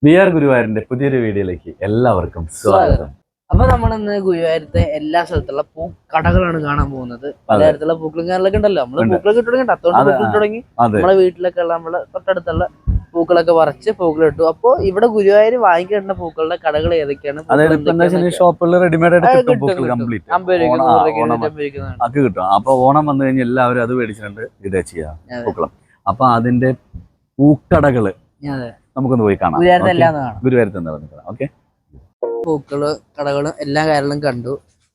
V R ഗുരുവായൂരിന്റെ പുതിയൊരു വീഡിയോയിലേക്ക് എല്ലാവർക്കും സ്വാഗതം. അപ്പൊ നമ്മളിന്ന് ഗുരുവായൂരത്തെ എല്ലാ സ്ഥലത്തുള്ള പൂക്കടകളാണ് കാണാൻ പോകുന്നത്. പലതരത്തിലുള്ള പൂക്കളും കാര്യങ്ങളൊക്കെ ഉണ്ടല്ലോ. നമ്മള് പൂക്കളൊക്കെ ഇട്ട് തുടങ്ങി, അത്തോണ്ട് പൂക്കൾ തുടങ്ങി. നമ്മളെ വീട്ടിലൊക്കെ ഉള്ള നമ്മള് തൊട്ടടുത്തുള്ള പൂക്കളൊക്കെ പറിച്ച് പൂക്കളിട്ടു. അപ്പൊ ഇവിടെ ഗുരുവായൂർ വാങ്ങിക്കേണ്ട പൂക്കളുടെ കടകൾ ഏതൊക്കെയാണ്? ഷോപ്പുകളിൽ റെഡിമെയ്ഡ് ആയിട്ട് കിട്ടും. അപ്പൊ ഓണം വന്നു കഴിഞ്ഞാൽ എല്ലാവരും അത് മേടിച്ചിട്ടുണ്ട് ഇട ചെയ്യാം പൂക്കളം. അപ്പൊ അതിന്റെ പൂക്കടകള് നമുക്കൊന്ന് പോയി കാണാം. ഗുരുവായൂരത്ത് എന്താ കാണാം. ഓക്കെ, പൂക്കള് കടകളും എല്ലാ കാര്യങ്ങളും കണ്ടു.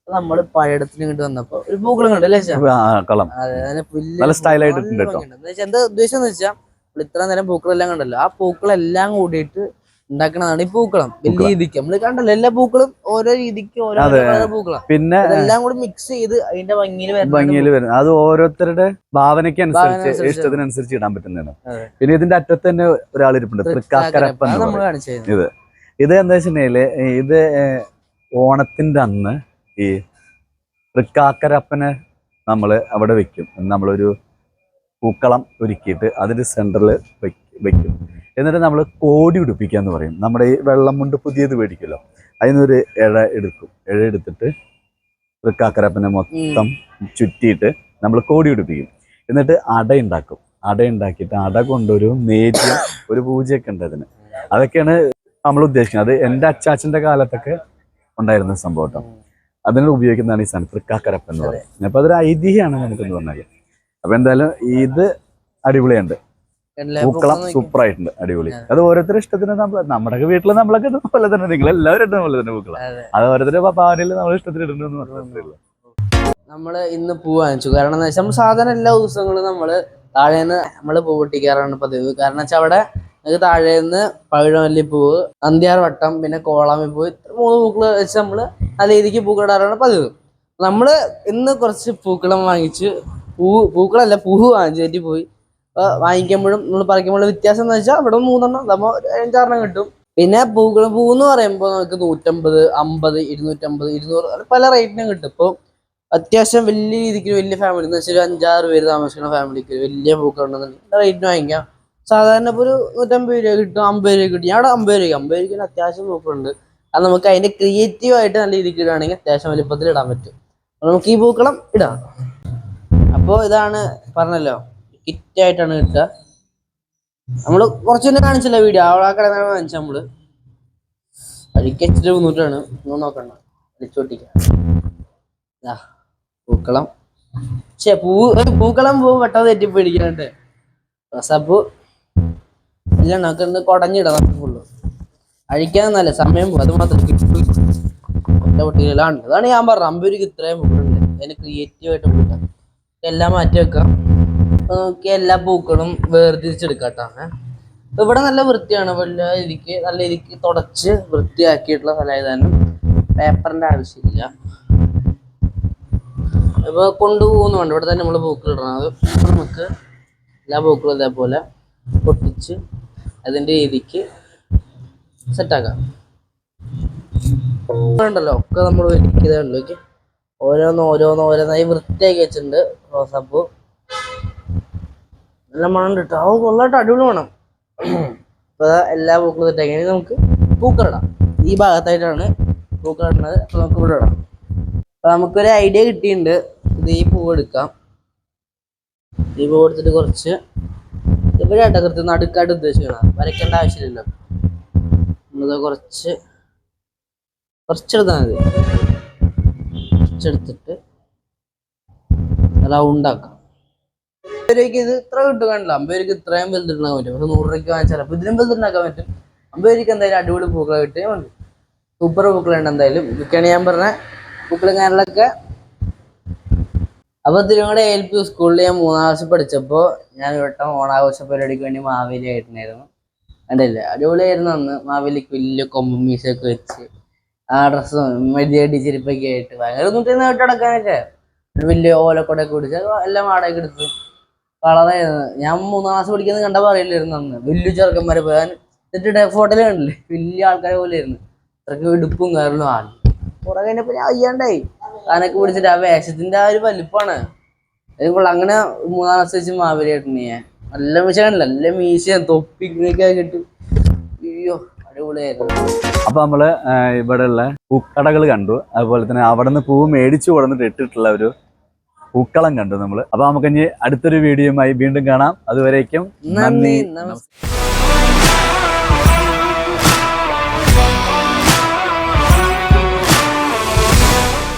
നമ്മള് പഴയടത്തിന് ഇങ്ങോട്ട് വന്നപ്പോ ഒരു പൂക്കളം കണ്ടു അല്ലേ? നല്ല സ്റ്റൈലായിട്ട് എന്താ ഉദ്ദേശം എന്ന് വെച്ചാൽ ഇത്ര നേരം പൂക്കളെല്ലാം കണ്ടല്ലോ, ആ പൂക്കളെല്ലാം കൂടിയിട്ട് ഉണ്ടാക്കണതാണ് ഈ പൂക്കളം. വലിയ രീതിക്ക് നമ്മള് കണ്ടല്ലോ, എല്ലാ പൂക്കളും ഓരോ രീതിക്ക് ഓരോ പൂക്കളം, പിന്നെ എല്ലാം കൂടി മിക്സ് ചെയ്ത് അതിന്റെ ഭംഗിയിൽ വരുന്നത്. അത് ഓരോരുത്തരുടെ ഭാവനയ്ക്ക് അനുസരിച്ച് ഇഷ്ടത്തിനനുസരിച്ച് ഇടാൻ പറ്റുന്നതാണ്. പിന്നെ ഇതിന്റെ അറ്റത്ത് തന്നെ ഒരാൾ ഇരിപ്പുണ്ട്, തൃക്കാക്കരപ്പൻ. ഇത് എന്താ വെച്ചിട്ടുണ്ടെങ്കില് ഇത് ഓണത്തിന്റെ അന്ന് ഈ തൃക്കാക്കരപ്പനെ നമ്മള് അവിടെ വെക്കും. നമ്മളൊരു പൂക്കളം ഒരുക്കിയിട്ട് അതിന്റെ സെന്ററിൽ വെക്കും. എന്നിട്ട് നമ്മൾ കോടി ഉടുപ്പിക്കുക എന്ന് പറയും. നമ്മുടെ ഈ വെള്ളം കൊണ്ട് പുതിയത് മേടിക്കുമല്ലോ, അതിനൊരു ഇഴ എടുത്തിട്ട് തൃക്കാക്കരപ്പനെ മൊത്തം ചുറ്റിയിട്ട് നമ്മൾ കോടി ഉടുപ്പിക്കും. എന്നിട്ട് അടയുണ്ടാക്കിയിട്ട് അട കൊണ്ടൊരു നേദ്യം, ഒരു പൂജയൊക്കെ ഉണ്ട് അതിന്. അതൊക്കെയാണ് നമ്മൾ ഉദ്ദേശിക്കുന്നത്. അത് എൻ്റെ അച്ചാച്ചൻ്റെ കാലത്തൊക്കെ ഉണ്ടായിരുന്ന സംഭവം കേട്ടോ. അതിന് ഉപയോഗിക്കുന്നതാണ് ഈ സാധനം, തൃക്കാക്കരപ്പൻ എന്ന് പറയുന്നത്. അപ്പൊ അതൊരു ഐതിഹ്യമാണ് നമുക്കെന്ന് പറഞ്ഞാൽ. അപ്പൊ എന്തായാലും ഇത് അടിപൊളിയുണ്ട്, പൂക്കളം സൂപ്പർ ആയിട്ടുണ്ട്, അടിപൊളി. അത് ഓരോരുത്തരുടെ ഇഷ്ടത്തിന് നമ്മുടെ വീട്ടിൽ നമ്മളൊക്കെ പോലെ തന്നെ, നിങ്ങൾ എല്ലാവരും ഇടുന്ന പോലെ തന്നെ പൂക്കളം. അത് ഓരോരുത്തരുടെ ഭാവനയിൽ നമ്മൾ ഇഷ്ടത്തിന് ഇടുന്നു. നമ്മള് ഇന്ന് പൂ വാങ്ങിച്ചു. കാരണം എന്താ വെച്ചാൽ നമ്മൾ സാധാരണ എല്ലാ ദിവസങ്ങളും നമ്മള് താഴേന്ന് നമ്മള് പൂ പൊട്ടിക്കാറാണ് പതിവ്. കാരണം വെച്ചാൽ അവിടെ താഴേന്ന് പവിഴമല്ലിപ്പൂവ്, നന്ദ്യാർവട്ടം, പിന്നെ കോളാമ്പിപ്പൂ, 3 പൂക്കൾ വെച്ച് നമ്മള് നല്ല രീതിക്ക് പൂക്കളിടാറാണ് പതിവ്. നമ്മള് ഇന്ന് കുറച്ച് പൂക്കളം വാങ്ങിച്ച്, പൂക്കളല്ല പൂവ് വാങ്ങിച്ചു പോയി. വാങ്ങിക്കുമ്പോഴും നമ്മൾ പറിക്കുമ്പോഴും വ്യത്യാസം എന്ന് വെച്ചാൽ ഇവിടെ 3 നമ്മൾ 5-6 കിട്ടും. പിന്നെ പൂന്ന് പറയുമ്പോൾ നമുക്ക് 150, 50, 250, 200 പല റേറ്റിനും കിട്ടും. ഇപ്പോൾ അത്യാവശ്യം വലിയ രീതിക്ക് വലിയ ഫാമിലി എന്ന് വെച്ചാൽ 5-6 പേര് താമസിക്കുന്ന ഫാമിലിക്ക് വലിയ പൂക്കൾ ഉണ്ടെന്നുണ്ടെങ്കിൽ റേറ്റിന് വാങ്ങിക്കാം. സാധാരണ ഇപ്പോൾ ഒരു 150 രൂപ കിട്ടും, 50 രൂപ കിട്ടും. ഞാൻ 50 രൂപയ്ക്ക് അത്യാവശ്യം പൂക്കളുണ്ട്. അത് നമുക്ക് അതിന്റെ ക്രിയേറ്റീവ് ആയിട്ട് നല്ല രീതിക്ക് ഇടുകയാണെങ്കിൽ അത്യാവശ്യം വലിപ്പത്തിൽ ഇടാൻ പറ്റും. നമുക്ക് ഈ പൂക്കളം ഇടാം. അപ്പോൾ ഇതാണ് പറഞ്ഞല്ലോ, കിറ്റായിട്ടാണ് കിട്ടുക. നമ്മള് കുറച്ചുതന്നെ കാണിച്ചില്ല വീഡിയോ, ആ കടന്നാണ് വാങ്ങിച്ച നമ്മള്. അഴിക്കച്ചിട്ട് 300 നോക്കണ്ട, അടിച്ചോട്ടിക്കാം. പൂക്കളം പൂക്കളം പെട്ടെന്ന് തെറ്റിപ്പിടിക്കുന്നുണ്ട്. റോസാപ്പൂ ഇല്ല, നമുക്ക് കുടഞ്ഞിടാം ഫുള്ള്. അഴിക്കാൻ നല്ല സമയം പോകും, അത് മാത്രം പൊട്ടിയിലാണ്. അതാണ് ഞാൻ പറഞ്ഞത്, 50 രൂപയ്ക്ക് ഇത്രയും പൂക്കളുണ്ട്. അതിന് ക്രിയേറ്റീവ് ആയിട്ട് പൂക്കാം, എല്ലാം മാറ്റി വെക്കാം. അപ്പൊ നോക്കി എല്ലാ പൂക്കളും വേർതിരിച്ചെടുക്കാം. ഇവിടെ നല്ല വൃത്തിയാണ്, നല്ല രീതിക്ക് തുടച്ച് വൃത്തിയാക്കിയിട്ടുള്ള സ്ഥലമായതാനും പേപ്പറിന്റെ ആവശ്യമില്ല. ഇപ്പൊ കൊണ്ടുപോകുന്നുണ്ട്, ഇവിടെ തന്നെ നമ്മള് പൂക്കൾ ഇടണം. അത് നമുക്ക് എല്ലാ പൂക്കളും ഇതേപോലെ പൊട്ടിച്ച് അതിന്റെ രീതിക്ക് സെറ്റാക്കാം. ഉണ്ടല്ലോ ഒക്കെ നമ്മൾ ഒരുക്കിയതുള്ളൂ. ഓരോന്നായി വൃത്തിയാക്കി വെച്ചിട്ടുണ്ട്. റോസാപ്പൂ നല്ല മണം കിട്ടും, അത് കൊള്ളായിട്ട് അടിപൊളി വേണം. ഇപ്പൊ എല്ലാ പൂക്കളും സെറ്റാക്കി നമുക്ക് പൂക്കളിടാം. ഈ ഭാഗത്തായിട്ടാണ് പൂക്കളിടുന്നത്. അപ്പൊ നമുക്ക് ഇവിടെ ഇടാം. അപ്പൊ നമുക്കൊരു ഐഡിയ കിട്ടിയിട്ടുണ്ട്. ഇത് ഈ പൂവ് എടുക്കാം. ഈ പൂവ് എടുത്തിട്ട് കുറച്ച് ഇവിടെ കൃത്യം നടുക്കായിട്ട് ഉദ്ദേശിക്കണം, വരയ്ക്കേണ്ട ആവശ്യമില്ലല്ലോ. നമ്മളത് കുറച്ചെടുത്താൽ മതി. കുറച്ചെടുത്തിട്ട് റൗണ്ടാക്കാം. 50 രൂപയ്ക്ക് ഇത് ഇത്ര കിട്ടും, കാണില്ല. 50 രൂപയ്ക്ക് ഇത്രയും വലുതുണ്ടാക്കാൻ പറ്റും. പക്ഷെ 100 രൂപയ്ക്ക് വാങ്ങിച്ചാൽ അപ്പൊ ഇതിലും വലുതുണ്ടാക്കാൻ പറ്റും. 50 രൂപയ്ക്ക് എന്തായാലും അടിപൊളി പൂക്കളെ കിട്ടിയാൽ മതി. സൂപ്പർ പൂക്കളുണ്ട് എന്തായാലും. ഇതൊക്കെയാണ് ഞാൻ പറഞ്ഞ പൂക്കളും കാര്യങ്ങളൊക്കെ. അപ്പൊ തിരുവങ്ങാട് ALP സ്കൂളിൽ ഞാൻ 3ാം ക്ലാസ്സിൽ പഠിച്ചപ്പോൾ ഞാൻ വട്ടം ഓണാഘോഷ പരിപാടിക്ക് വേണ്ടി മാവേലി ആയിട്ടുണ്ടായിരുന്നു. കണ്ടില്ലേ, അടിപൊളിയായിരുന്നു അന്ന്. മാവേലിക്ക് വലിയ കൊമ്പും മീശയൊക്കെ വെച്ച് ആ ഡ്രസ്സും മെതിയടി ചെരുപ്പൊക്കെ ആയിട്ട് ഭയങ്കര കേട്ടടക്കാനൊക്കെ വലിയ ഓലക്കൊടയൊക്കെ പിടിച്ച് എല്ലാം വാടകയ്ക്ക് എടുത്തു. കളറായിരുന്നു. ഞാൻ 3ാം ക്ലാസ് പഠിക്കുന്നത് കണ്ട പറയില്ലായിരുന്നു അന്ന്. വലിയ ചെറുക്കന്മാരെ പോയാൻ എന്നിട്ട് ഫോട്ടോയിൽ കണ്ടില്ലേ, വലിയ ആൾക്കാരെ പോലെ ആയിരുന്നു. അത്രയ്ക്ക് ഇടുപ്പും കാരണം ആണ്. കുറെ കഴിഞ്ഞപ്പോ ഞാൻ അയ്യാണ്ടായി. താനൊക്കെ പിടിച്ചിട്ട് ആ വേഷത്തിന്റെ ആ ഒരു വലിപ്പാണ് അങ്ങനെ 3ാം ക്ലാസ് വെച്ച് മാവേലി ആയിട്ടുണ്ട് ഞാൻ. നല്ല മീശ കാണില്ല, നല്ല മീശ തൊപ്പിയൊക്കെ കിട്ടും. അയ്യോ അടിപൊളിയായിരുന്നു. അപ്പൊ നമ്മള് ഇവിടെയുള്ള പൂക്കടകൾ കണ്ടു, അതുപോലെ തന്നെ അവിടെ നിന്ന് പൂ മേടിച്ചു കൊടുത്തിട്ട് ഇട്ടിട്ടുള്ള ഒരു പൂക്കളം കണ്ടു നമ്മള്. അപ്പൊ നമുക്ക് ഇനി അടുത്തൊരു വീഡിയോയുമായി വീണ്ടും കാണാം. അതുവരേക്കും നന്ദി, നന്ദി. നമസ്കാരം.